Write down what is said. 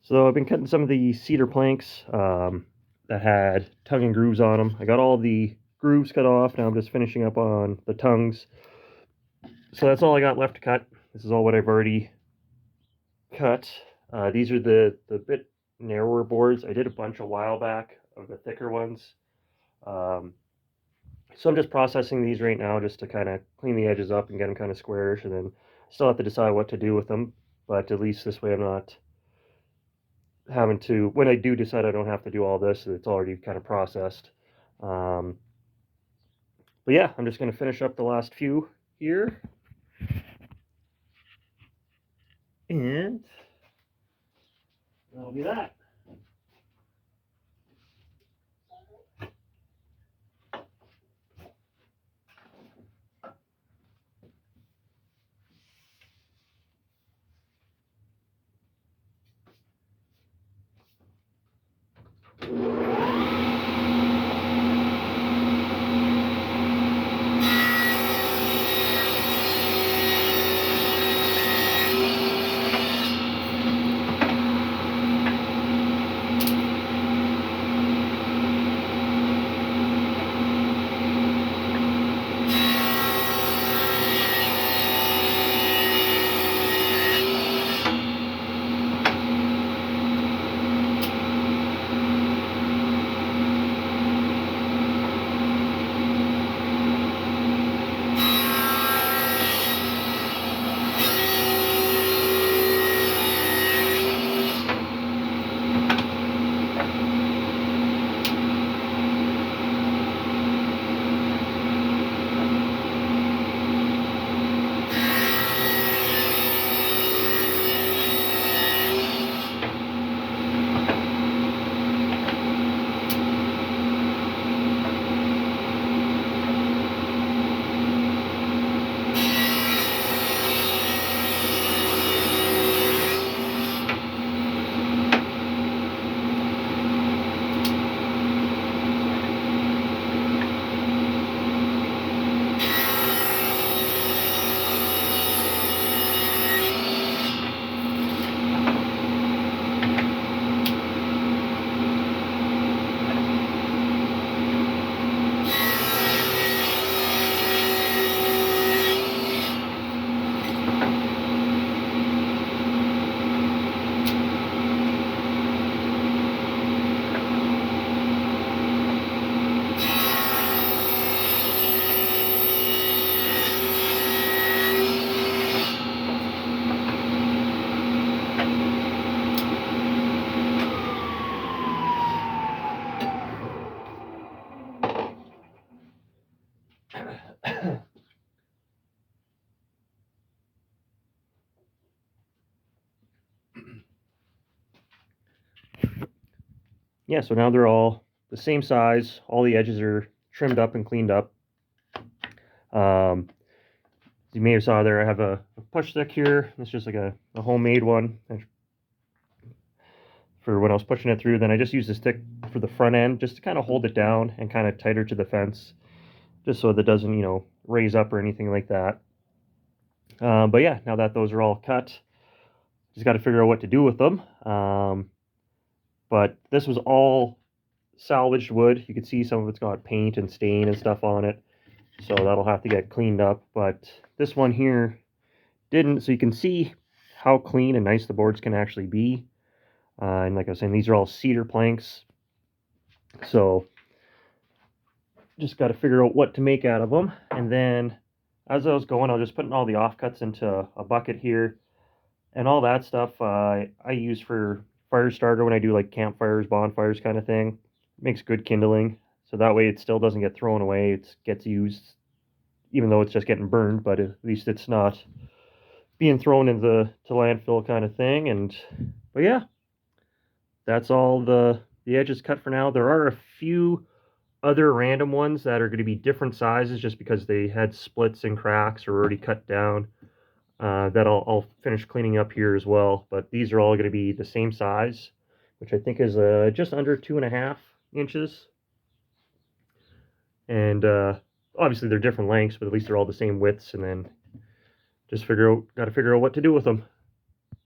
So I've been cutting some of the cedar planks that had tongue and grooves on them. I got all the grooves cut off. Now I'm just finishing up on the tongues. So that's all I got left to cut. This is all what I've already cut. These are the bit narrower boards. I did a bunch a while back of the thicker ones. Um, so I'm just processing these right now just to kind of clean the edges up and get them kind of squarish, and then still have to decide what to do with them. But at least this way I'm not having to, when I do decide I don't have to do all this, it's already kind of processed. Um, but yeah, I'm just going to finish up the last few here. And that'll be that. Yeah, so now they're all the same size. All the edges are trimmed up and cleaned up. You may have saw there, I have a push stick here. It's just like a homemade one for when I was pushing it through. Then I just used the stick for the front end just to kind of hold it down and kind of tighter to the fence, just so that it doesn't, raise up or anything like that. But yeah, now that those are all cut, just got to figure out what to do with them. But this was all salvaged wood. You can see some of it's got paint and stain and stuff on it, so that'll have to get cleaned up. But this one here didn't, so you can see how clean and nice the boards can actually be. And like I was saying, these are all cedar planks, so just got to figure out what to make out of them. And then as I was going, I was just putting all the offcuts into a bucket here, and all that stuff I use for fire starter when I do like campfires, bonfires kind of thing. It makes good kindling, so that way it still doesn't get thrown away. It gets used, even though it's just getting burned, but at least it's not being thrown into landfill kind of thing. And but yeah, that's all the edges cut for now. There are a few other random ones that are going to be different sizes just because they had splits and cracks or already cut down. That I'll finish cleaning up here as well. But these are all going to be the same size, which I think is just under 2.5 inches. And obviously they're different lengths, but at least they're all the same widths. And then just got to figure out what to do with them.